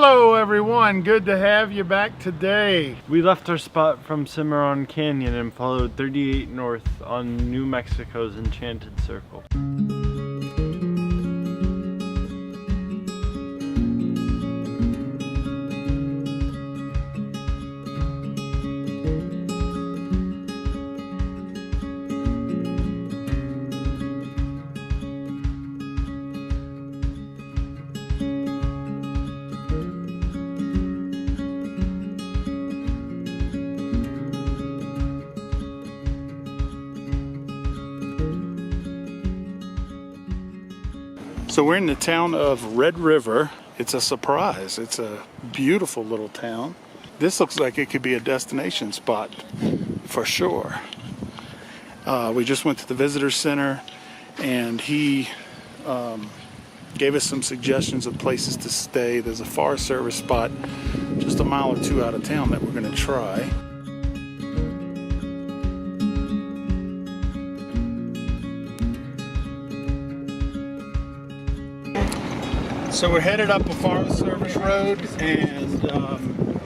Hello everyone, good to have you back today. We left our spot from Cimarron Canyon and followed 38 north on New Mexico's Enchanted Circle. So we're in the town of Red River. It's a surprise. It's a beautiful little town. This looks like it could be a destination spot for sure. We just went to the visitor center and he gave us some suggestions of places to stay. There's a Forest Service spot just a mile or two out of town that we're going to try. So we're headed up a Forest Service road, and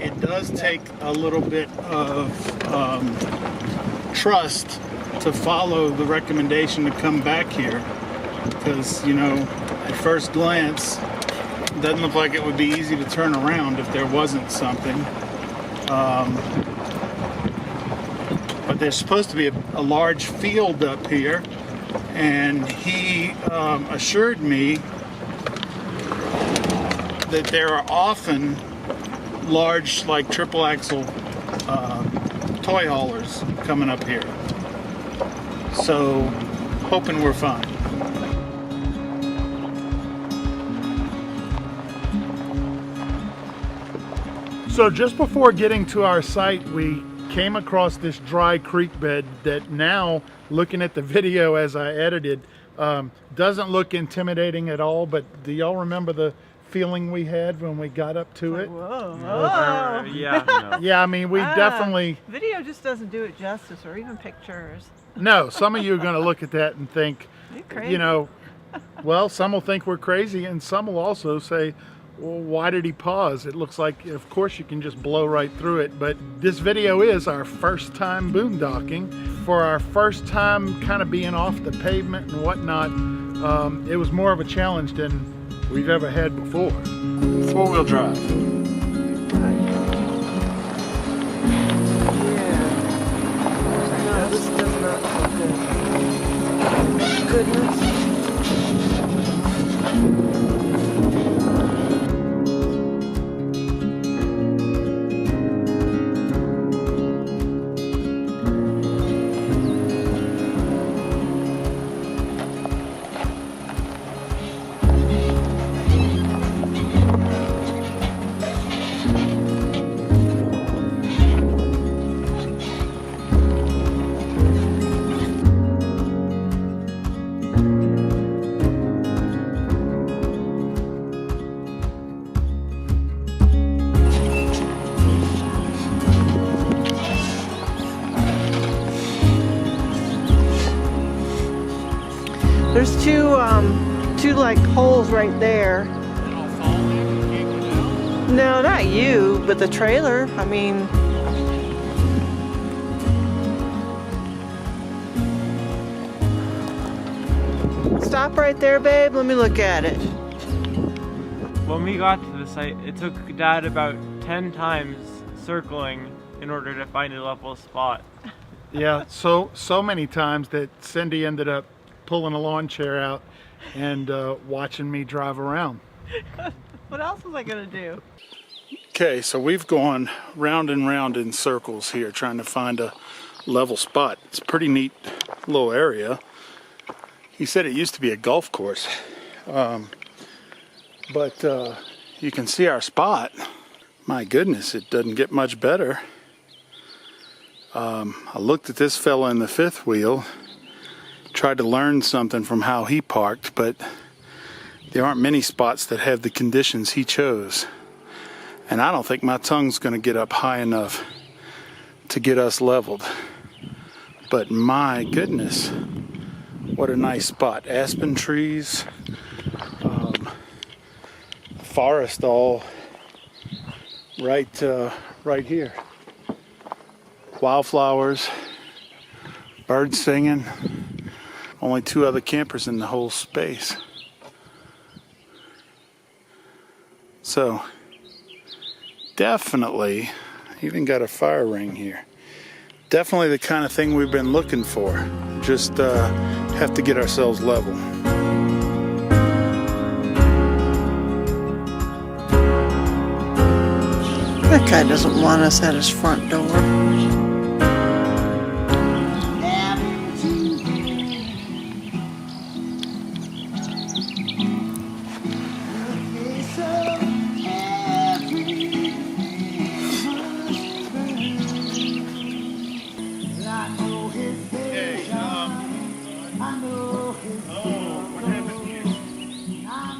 it does take a little bit of trust to follow the recommendation to come back here, because, you know, at first glance, it doesn't look like it would be easy to turn around if there wasn't something. But there's supposed to be a large field up here, and he assured me that there are often large, like triple axle toy haulers coming up here. So, hoping we're fine. So just before getting to our site, we came across this dry creek bed that now, looking at the video as I edited, doesn't look intimidating at all, but do y'all remember the feeling we had when we got up to it? Whoa. No. Yeah. Yeah, I mean, we definitely... Video just doesn't do it justice, or even pictures. No, some of you are going to look at that and think, You're crazy. you know, well, some will think we're crazy, and some will also say, well, why did he pause? It looks like, of course, you can just blow right through it, but this video is our first time boondocking. For our first time kind of being off the pavement and whatnot, it was more of a challenge than we've ever had before. Four-wheel drive. No, this does not look good. Goodness. There's two like holes right there. No, not you, but the trailer. I mean, stop right there, babe. Let me look at it. When we got to the site, it took Dad about 10 times circling in order to find a level spot. Yeah, so many times that Cindy ended up pulling a lawn chair out and watching me drive around. What else was I gonna do? Okay, so we've gone round and round in circles here trying to find a level spot. It's a pretty neat little area. He said it used to be a golf course, but you can see our spot. My goodness, it doesn't get much better. I looked at this fella in the fifth wheel, tried to learn something from how he parked, but there aren't many spots that have the conditions he chose. And I don't think my tongue's going to get up high enough to get us leveled. But my goodness, what a nice spot. Aspen trees, forest all right here. Wildflowers, birds singing. Only 2 other campers in the whole space. So definitely, even got a fire ring here. Definitely the kind of thing we've been looking for. Just have to get ourselves level. That guy doesn't want us at his front door.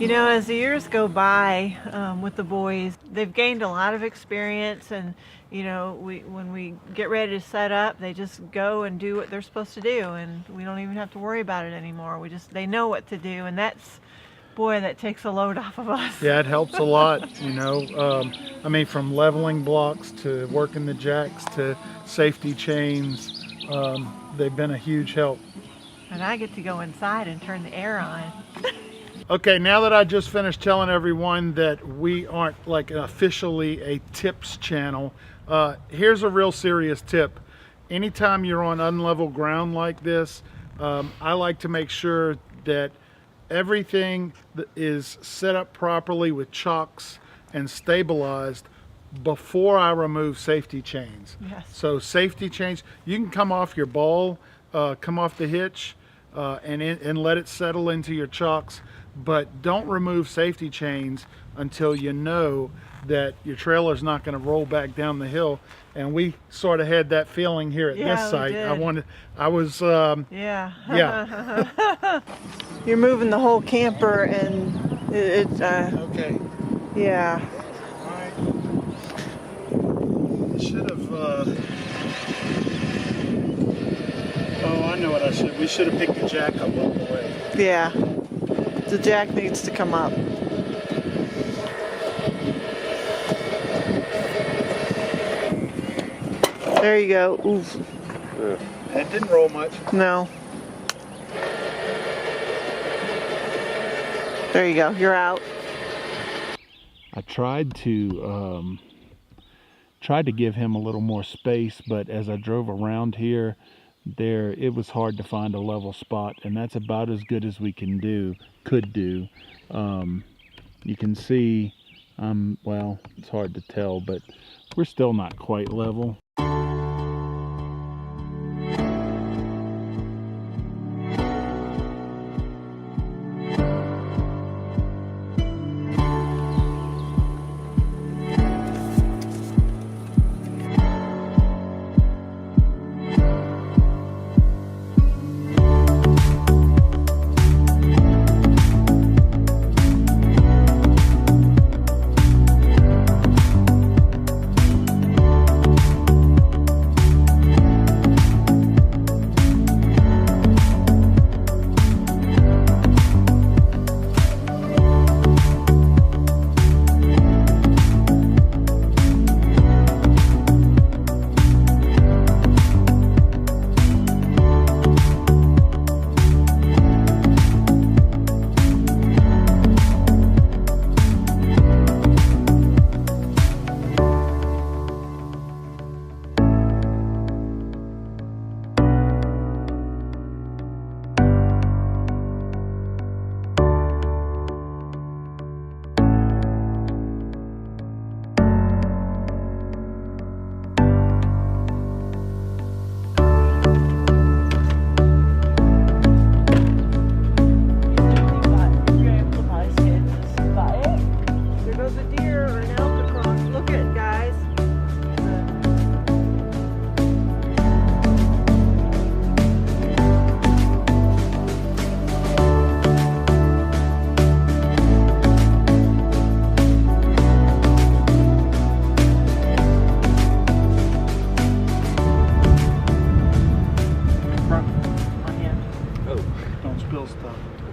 You know, as the years go by with the boys, they've gained a lot of experience, and you know, when we get ready to set up, they just go and do what they're supposed to do, and we don't even have to worry about it anymore. They know what to do, and boy, that takes a load off of us. Yeah, it helps a lot, you know. I mean, from leveling blocks to working the jacks to safety chains, they've been a huge help. And I get to go inside and turn the air on. Okay, now that I just finished telling everyone that we aren't like officially a tips channel, here's a real serious tip. Anytime you're on unlevel ground like this, I like to make sure that everything is set up properly with chocks and stabilized before I remove safety chains. Yes. So safety chains, you can come off your ball, come off the hitch, and let it settle into your chocks. But don't remove safety chains until you know that your trailer's not going to roll back down the hill. And we sort of had that feeling here at this site. Yeah. You're moving the whole camper, and it's okay. Yeah. All right. I should have. Oh, I know what I should. We should have picked the jack up all the way. Yeah. The jack needs to come up. There you go. Oof. It didn't roll much. No. There you go. You're out. I tried to give him a little more space, but as I drove around here, it was hard to find a level spot, and that's about as good as we could do. You can see, well, it's hard to tell, but we're still not quite level.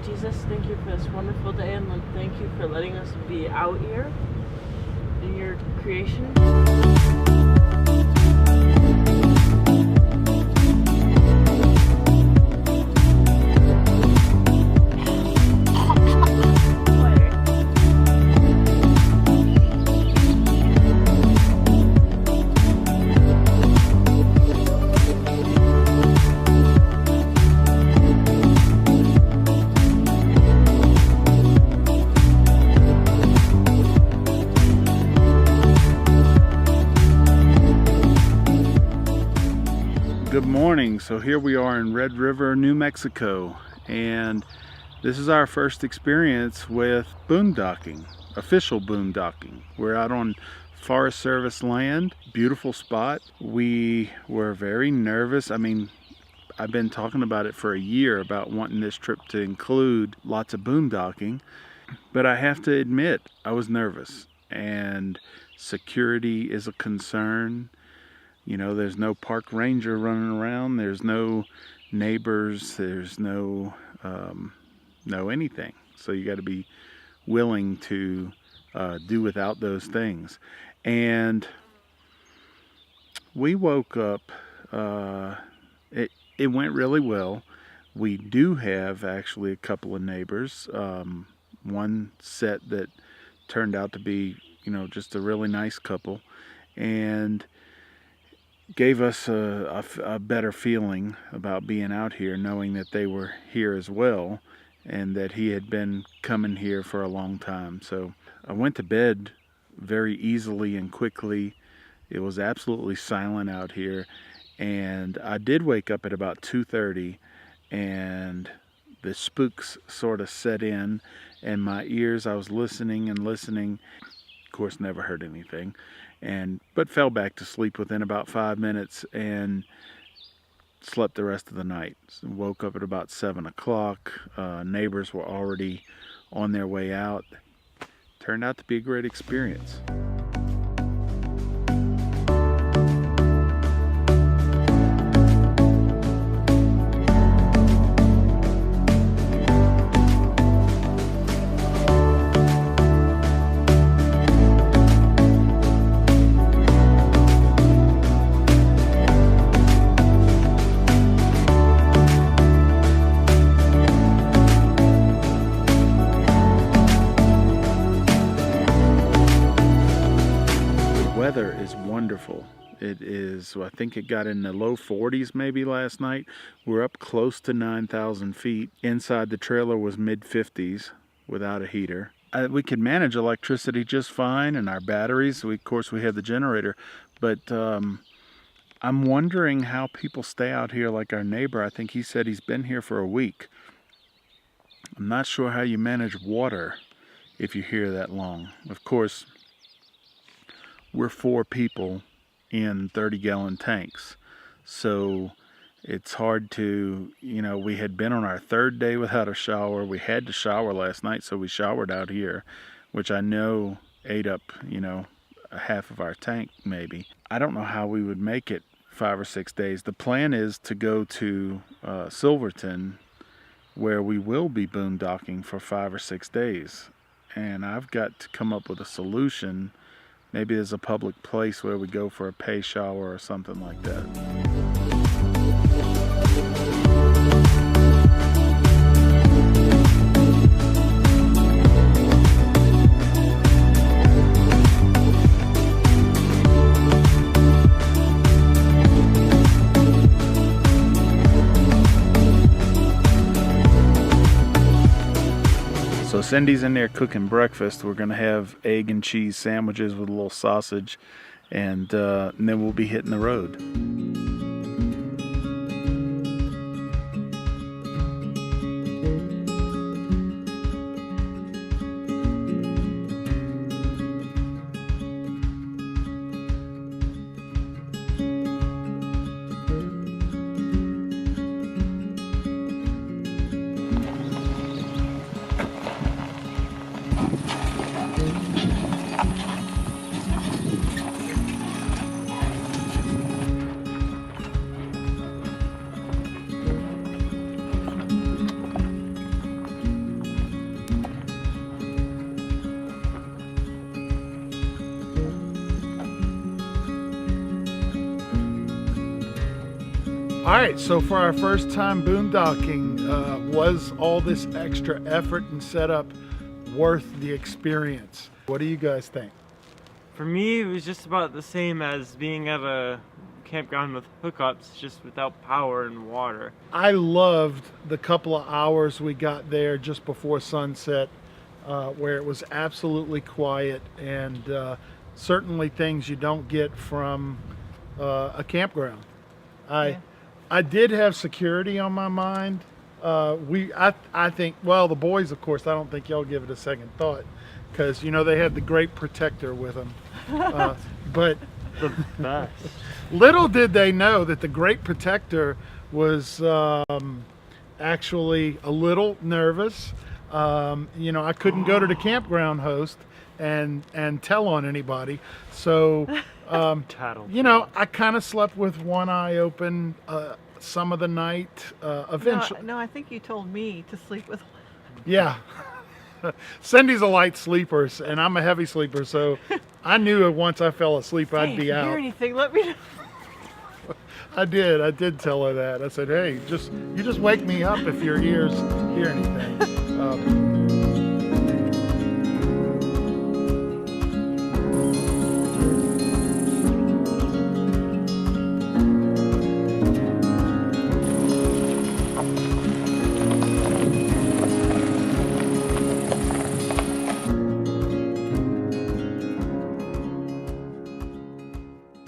Jesus, thank you for this wonderful day, and thank you for letting us be out here in your creation. Good morning. So here we are in Red River, New Mexico, and this is our first experience with boondocking, official boondocking. We're out on Forest Service land, beautiful spot. We were very nervous. I mean, I've been talking about it for a year about wanting this trip to include lots of boondocking, but I have to admit I was nervous, and security is a concern. You know, there's no park ranger running around, there's no neighbors, there's no anything. So you got to be willing to do without those things. And we woke up, it went really well. We do have actually a couple of neighbors, one set that turned out to be, you know, just a really nice couple, and gave us a better feeling about being out here, knowing that they were here as well and that he had been coming here for a long time. So I went to bed very easily and quickly. It was absolutely silent out here, and I did wake up at about 2:30, and the spooks sort of set in, and my ears, I was listening and listening. Of course, never heard anything, but fell back to sleep within about 5 minutes and slept the rest of the night. So woke up at about 7 o'clock. Neighbors were already on their way out. Turned out to be a great experience. Weather is wonderful. It is, I think it got in the low 40s maybe last night. We're up close to 9,000 feet. Inside the trailer was mid 50s without a heater. We could manage electricity just fine, and our batteries, of course we have the generator, but I'm wondering how people stay out here like our neighbor. I think he said he's been here for a week. I'm not sure how you manage water if you're here that long. Of course, we're 4 people in 30-gallon tanks, so it's hard to, you know, we had been on our 3rd day without a shower. We had to shower last night, so we showered out here, which I know ate up, you know, a half of our tank maybe. I don't know how we would make it 5 or 6 days. The plan is to go to Silverton, where we will be boondocking for 5 or 6 days, and I've got to come up with a solution. Maybe there's a public place where we go for a pay shower or something like that. So Cindy's in there cooking breakfast. We're gonna have egg and cheese sandwiches with a little sausage, and then we'll be hitting the road. All right, so for our first time boondocking, was all this extra effort and setup worth the experience? What do you guys think? For me, it was just about the same as being at a campground with hookups, just without power and water. I loved the couple of hours we got there just before sunset, where it was absolutely quiet and certainly things you don't get from a campground. I did have security on my mind. I think, well, the boys, of course, I don't think y'all give it a second thought, because you know they had the Great Protector with them. But The best. little did they know that the Great Protector was actually a little nervous. You know, I couldn't go to the campground host and tell on anybody. So, you know, I kind of slept with one eye open some of the night. Eventually, No, I think you told me to sleep with. yeah. Cindy's a light sleeper, and I'm a heavy sleeper, so I knew once I fell asleep I'd Hey, be if you out. hear anything, let me know. I did tell her that. I said, hey, you just wake me up if your ears hear anything.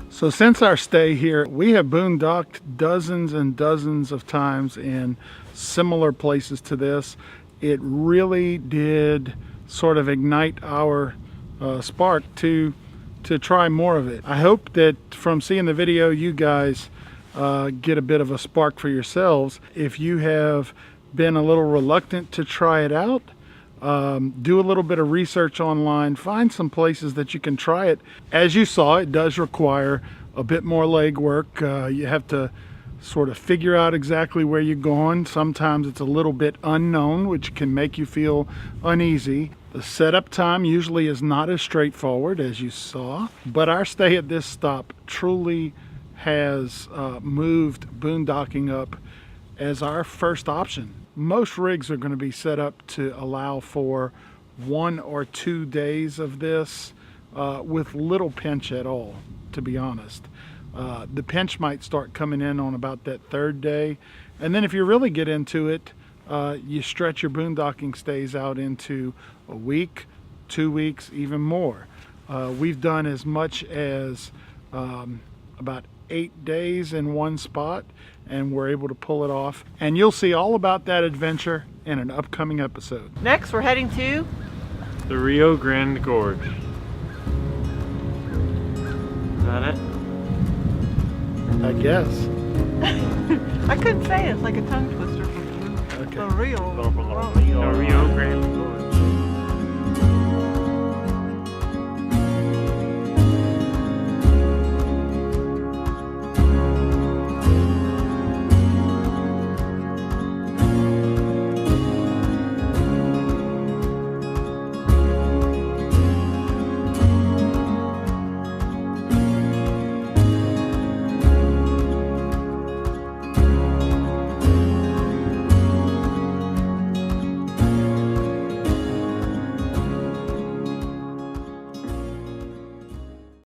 So since our stay here, we have boondocked dozens and dozens of times in similar places to this. It really did sort of ignite our spark to try more of it. I hope that from seeing the video, you guys get a bit of a spark for yourselves. If you have been a little reluctant to try it out, do a little bit of research online, find some places that you can try it. As you saw, it does require a bit more legwork. You have to sort of figure out exactly where you're going. Sometimes it's a little bit unknown, which can make you feel uneasy. The setup time usually is not as straightforward as you saw, but our stay at this stop truly has moved boondocking up as our first option. Most rigs are going to be set up to allow for 1 or 2 days of this with little pinch at all, to be honest. The pinch might start coming in on about that 3rd day, and then if you really get into it, you stretch your boondocking stays out into a week, 2 weeks, even more. We've done as much as about 8 days in one spot, and we're able to pull it off. And you'll see all about that adventure in an upcoming episode. Next, we're heading to. The Rio Grande Gorge. Is that it? I guess. I couldn't say it. It's like a tongue twister from the Okay. Rio. The Rio Grande